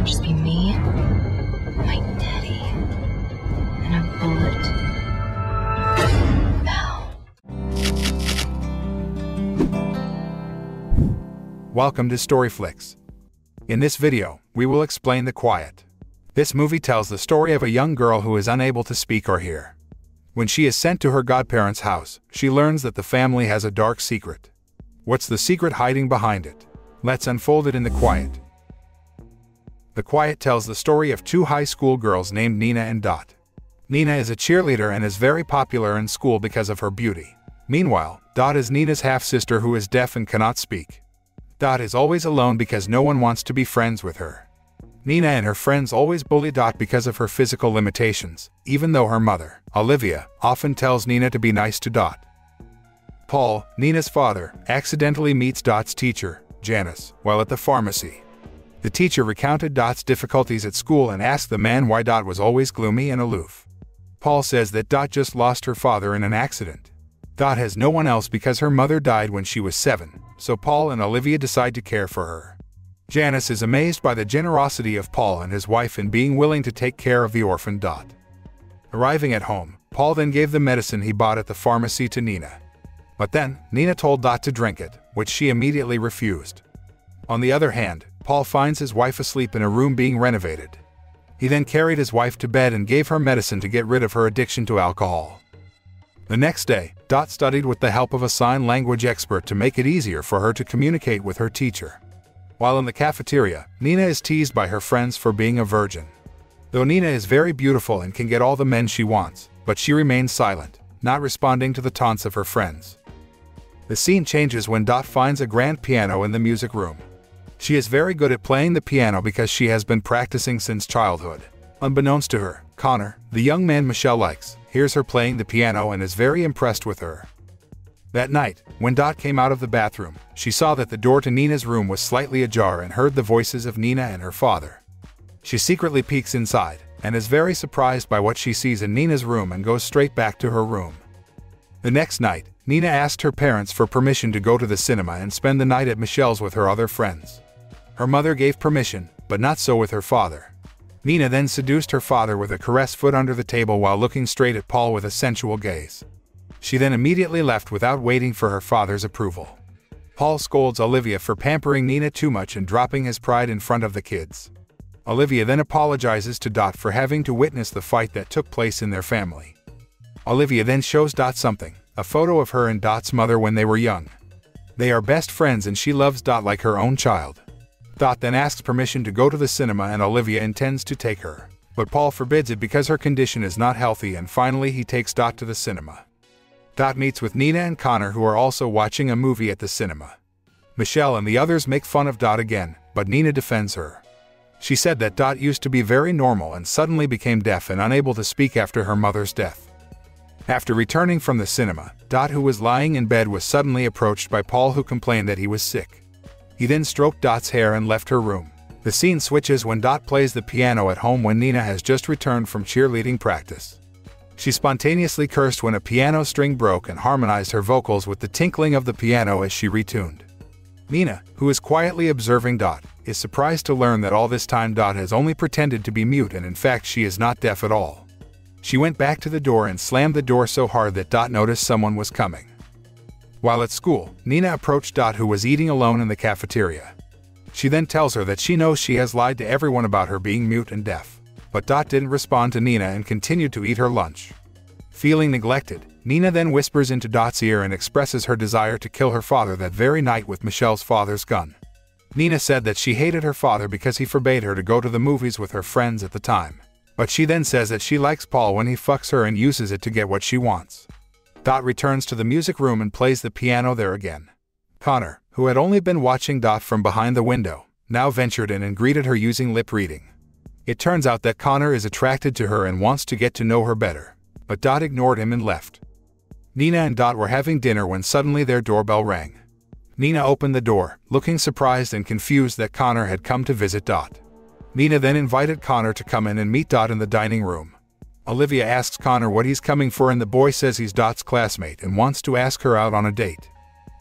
just be me, my daddy, and a bullet. Now. Welcome to Storyflix. In this video, we will explain The Quiet. This movie tells the story of a young girl who is unable to speak or hear. When she is sent to her godparents' house, she learns that the family has a dark secret. What's the secret hiding behind it? Let's unfold it in The Quiet. The Quiet tells the story of two high school girls named Nina and Dot. Nina is a cheerleader and is very popular in school because of her beauty. Meanwhile, Dot is Nina's half-sister who is deaf and cannot speak. Dot is always alone because no one wants to be friends with her. Nina and her friends always bully Dot because of her physical limitations, even though her mother, Olivia, often tells Nina to be nice to Dot. Paul, Nina's father, accidentally meets Dot's teacher, Janice, while at the pharmacy. The teacher recounted Dot's difficulties at school and asked the man why Dot was always gloomy and aloof. Paul says that Dot just lost her father in an accident. Dot has no one else because her mother died when she was 7, so Paul and Olivia decide to care for her. Janice is amazed by the generosity of Paul and his wife in being willing to take care of the orphan Dot. Arriving at home, Paul then gave the medicine he bought at the pharmacy to Nina. But then, Nina told Dot to drink it, which she immediately refused. On the other hand, Paul finds his wife asleep in a room being renovated. He then carried his wife to bed and gave her medicine to get rid of her addiction to alcohol. The next day, Dot studied with the help of a sign language expert to make it easier for her to communicate with her teacher. While in the cafeteria, Nina is teased by her friends for being a virgin. Though Nina is very beautiful and can get all the men she wants, but she remains silent, not responding to the taunts of her friends. The scene changes when Dot finds a grand piano in the music room. She is very good at playing the piano because she has been practicing since childhood. Unbeknownst to her, Connor, the young man Michelle likes, hears her playing the piano and is very impressed with her. That night, when Dot came out of the bathroom, she saw that the door to Nina's room was slightly ajar and heard the voices of Nina and her father. She secretly peeks inside, and is very surprised by what she sees in Nina's room and goes straight back to her room. The next night, Nina asked her parents for permission to go to the cinema and spend the night at Michelle's with her other friends. Her mother gave permission, but not so with her father. Nina then seduced her father with a caress foot under the table while looking straight at Paul with a sensual gaze. She then immediately left without waiting for her father's approval. Paul scolds Olivia for pampering Nina too much and dropping his pride in front of the kids. Olivia then apologizes to Dot for having to witness the fight that took place in their family. Olivia then shows Dot something, a photo of her and Dot's mother when they were young. They are best friends and she loves Dot like her own child. Dot then asks permission to go to the cinema and Olivia intends to take her, but Paul forbids it because her condition is not healthy and finally he takes Dot to the cinema. Dot meets with Nina and Connor who are also watching a movie at the cinema. Michelle and the others make fun of Dot again, but Nina defends her. She said that Dot used to be very normal and suddenly became deaf and unable to speak after her mother's death. After returning from the cinema, Dot, who was lying in bed, was suddenly approached by Paul, who complained that he was sick. He then stroked Dot's hair and left her room. The scene switches when Dot plays the piano at home when Nina has just returned from cheerleading practice. She spontaneously cursed when a piano string broke and harmonized her vocals with the tinkling of the piano as she retuned. Nina, who is quietly observing Dot, is surprised to learn that all this time Dot has only pretended to be mute and in fact she is not deaf at all. She went back to the door and slammed the door so hard that Dot noticed someone was coming. While at school, Nina approached Dot, who was eating alone in the cafeteria. She then tells her that she knows she has lied to everyone about her being mute and deaf. But Dot didn't respond to Nina and continued to eat her lunch. Feeling neglected, Nina then whispers into Dot's ear and expresses her desire to kill her father that very night with Michelle's father's gun. Nina said that she hated her father because he forbade her to go to the movies with her friends at the time. But she then says that she likes Paul when he fucks her and uses it to get what she wants. Dot returns to the music room and plays the piano there again. Connor, who had only been watching Dot from behind the window, now ventured in and greeted her using lip reading. It turns out that Connor is attracted to her and wants to get to know her better, but Dot ignored him and left. Nina and Dot were having dinner when suddenly their doorbell rang. Nina opened the door, looking surprised and confused that Connor had come to visit Dot. Nina then invited Connor to come in and meet Dot in the dining room. Olivia asks Connor what he's coming for and the boy says he's Dot's classmate and wants to ask her out on a date.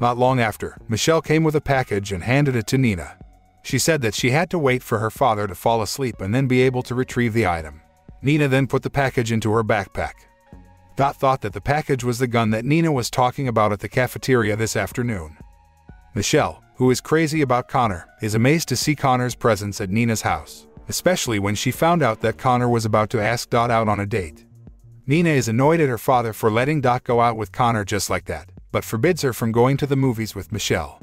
Not long after, Michelle came with a package and handed it to Nina. She said that she had to wait for her father to fall asleep and then be able to retrieve the item. Nina then put the package into her backpack. Dot thought that the package was the gun that Nina was talking about at the cafeteria this afternoon. Michelle, who is crazy about Connor, is amazed to see Connor's presence at Nina's house, especially when she found out that Connor was about to ask Dot out on a date. Nina is annoyed at her father for letting Dot go out with Connor just like that, but forbids her from going to the movies with Michelle.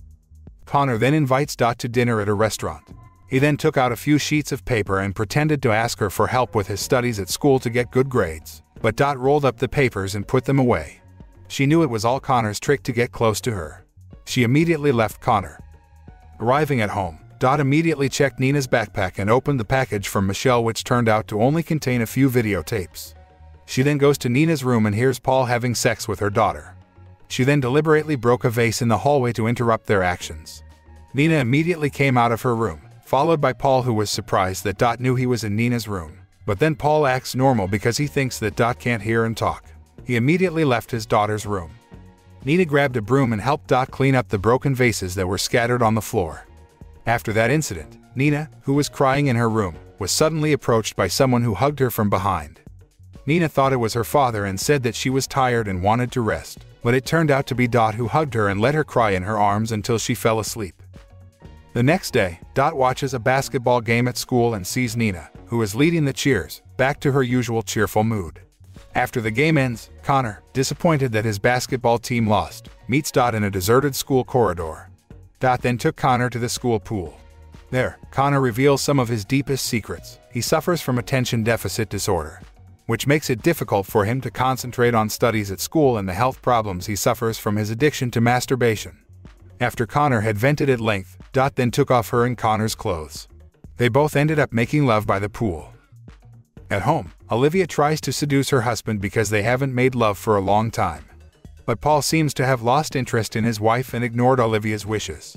Connor then invites Dot to dinner at a restaurant. He then took out a few sheets of paper and pretended to ask her for help with his studies at school to get good grades, but Dot rolled up the papers and put them away. She knew it was all Connor's trick to get close to her. She immediately left Connor. Arriving at home, Dot immediately checked Nina's backpack and opened the package from Michelle, which turned out to only contain a few videotapes. She then goes to Nina's room and hears Paul having sex with her daughter. She then deliberately broke a vase in the hallway to interrupt their actions. Nina immediately came out of her room, followed by Paul, who was surprised that Dot knew he was in Nina's room. But then Paul acts normal because he thinks that Dot can't hear and talk. He immediately left his daughter's room. Nina grabbed a broom and helped Dot clean up the broken vases that were scattered on the floor. After that incident, Nina, who was crying in her room, was suddenly approached by someone who hugged her from behind. Nina thought it was her father and said that she was tired and wanted to rest, but it turned out to be Dot, who hugged her and let her cry in her arms until she fell asleep. The next day, Dot watches a basketball game at school and sees Nina, who is leading the cheers, back to her usual cheerful mood. After the game ends, Connor, disappointed that his basketball team lost, meets Dot in a deserted school corridor. Dot then took Connor to the school pool. There, Connor reveals some of his deepest secrets. He suffers from attention deficit disorder, which makes it difficult for him to concentrate on studies at school, and the health problems he suffers from his addiction to masturbation. After Connor had vented at length, Dot then took off her and Connor's clothes. They both ended up making love by the pool. At home, Olivia tries to seduce her husband because they haven't made love for a long time. But Paul seems to have lost interest in his wife and ignored Olivia's wishes.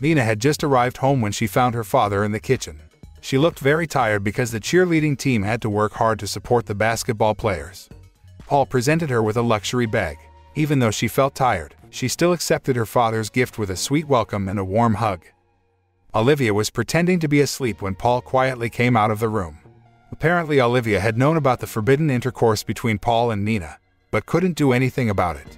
Nina had just arrived home when she found her father in the kitchen. She looked very tired because the cheerleading team had to work hard to support the basketball players. Paul presented her with a luxury bag. Even though she felt tired, she still accepted her father's gift with a sweet welcome and a warm hug. Olivia was pretending to be asleep when Paul quietly came out of the room. Apparently, Olivia had known about the forbidden intercourse between Paul and Nina, but couldn't do anything about it.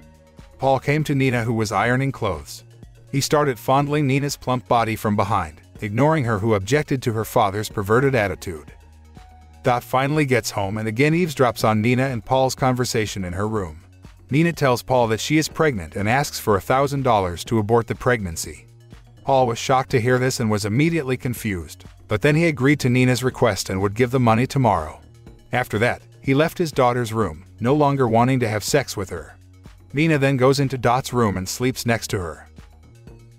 Paul came to Nina, who was ironing clothes. He started fondling Nina's plump body from behind, ignoring her, who objected to her father's perverted attitude. Dot finally gets home and again eavesdrops on Nina and Paul's conversation in her room. Nina tells Paul that she is pregnant and asks for $1,000 to abort the pregnancy. Paul was shocked to hear this and was immediately confused, but then he agreed to Nina's request and would give the money tomorrow. After that, he left his daughter's room, no longer wanting to have sex with her. Nina then goes into Dot's room and sleeps next to her.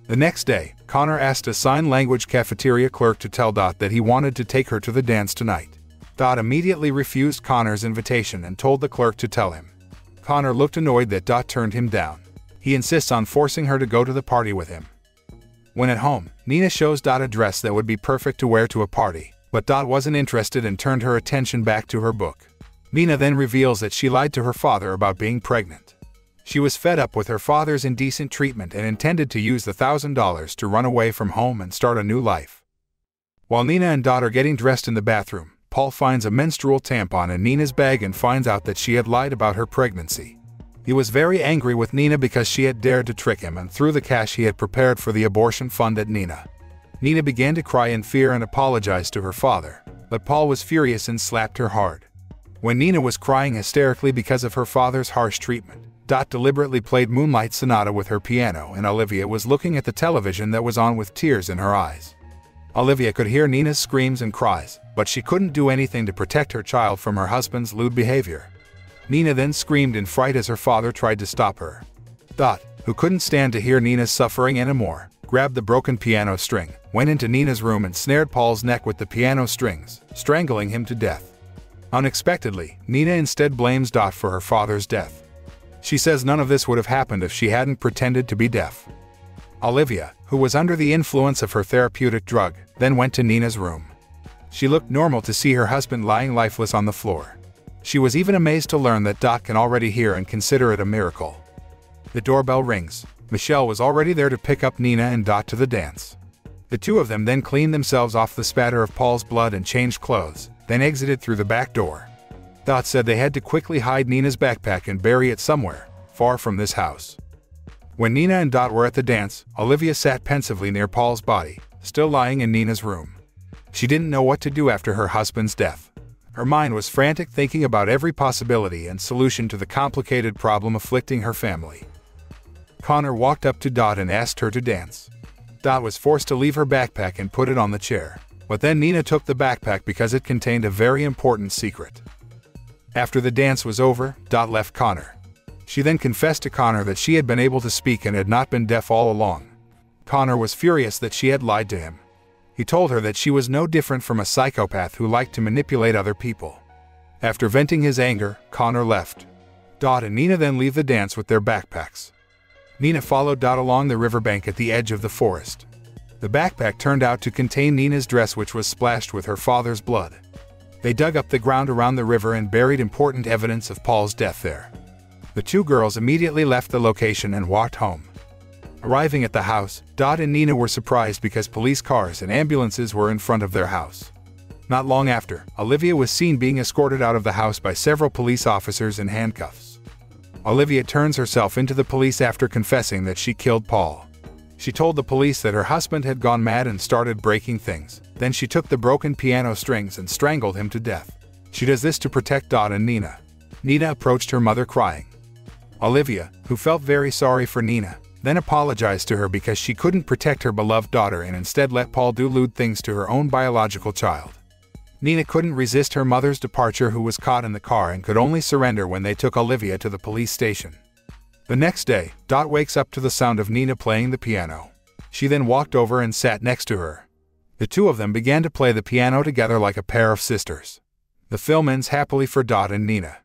The next day, Connor asked a sign language cafeteria clerk to tell Dot that he wanted to take her to the dance tonight. Dot immediately refused Connor's invitation and told the clerk to tell him. Connor looked annoyed that Dot turned him down. He insists on forcing her to go to the party with him. When at home, Nina shows Dot a dress that would be perfect to wear to a party, but Dot wasn't interested and turned her attention back to her book. Nina then reveals that she lied to her father about being pregnant. She was fed up with her father's indecent treatment and intended to use the $1,000 to run away from home and start a new life. While Nina and Dot are getting dressed in the bathroom, Paul finds a menstrual tampon in Nina's bag and finds out that she had lied about her pregnancy. He was very angry with Nina because she had dared to trick him and threw the cash he had prepared for the abortion fund at Nina. Nina began to cry in fear and apologized to her father, but Paul was furious and slapped her hard. When Nina was crying hysterically because of her father's harsh treatment, Dot deliberately played Moonlight Sonata with her piano, and Olivia was looking at the television that was on with tears in her eyes. Olivia could hear Nina's screams and cries, but she couldn't do anything to protect her child from her husband's lewd behavior. Nina then screamed in fright as her father tried to stop her. Dot, who couldn't stand to hear Nina's suffering anymore, grabbed the broken piano string, went into Nina's room and snared Paul's neck with the piano strings, strangling him to death. Unexpectedly, Nina instead blames Dot for her father's death. She says none of this would have happened if she hadn't pretended to be deaf. Olivia, who was under the influence of her therapeutic drug, then went to Nina's room. She looked normal to see her husband lying lifeless on the floor. She was even amazed to learn that Dot can already hear and consider it a miracle. The doorbell rings. Michelle was already there to pick up Nina and Dot to the dance. The two of them then cleaned themselves off the spatter of Paul's blood and changed clothes, then exited through the back door. Dot said they had to quickly hide Nina's backpack and bury it somewhere, far from this house. When Nina and Dot were at the dance, Olivia sat pensively near Paul's body, still lying in Nina's room. She didn't know what to do after her husband's death. Her mind was frantic, thinking about every possibility and solution to the complicated problem afflicting her family. Connor walked up to Dot and asked her to dance. Dot was forced to leave her backpack and put it on the chair, but then Nina took the backpack because it contained a very important secret. After the dance was over, Dot left Connor. She then confessed to Connor that she had been able to speak and had not been deaf all along. Connor was furious that she had lied to him. He told her that she was no different from a psychopath who liked to manipulate other people. After venting his anger, Connor left. Dot and Nina then leave the dance with their backpacks. Nina followed Dot along the riverbank at the edge of the forest. The backpack turned out to contain Nina's dress, which was splashed with her father's blood. They dug up the ground around the river and buried important evidence of Paul's death there. The two girls immediately left the location and walked home. Arriving at the house, Dot and Nina were surprised because police cars and ambulances were in front of their house. Not long after, Olivia was seen being escorted out of the house by several police officers in handcuffs. Olivia turns herself into the police after confessing that she killed Paul. She told the police that her husband had gone mad and started breaking things. Then she took the broken piano strings and strangled him to death. She does this to protect Dot and Nina. Nina approached her mother crying. Olivia, who felt very sorry for Nina, then apologized to her because she couldn't protect her beloved daughter and instead let Paul do lewd things to her own biological child. Nina couldn't resist her mother's departure, who was caught in the car and could only surrender when they took Olivia to the police station. The next day, Dot wakes up to the sound of Nina playing the piano. She then walked over and sat next to her. The two of them began to play the piano together like a pair of sisters. The film ends happily for Dot and Nina.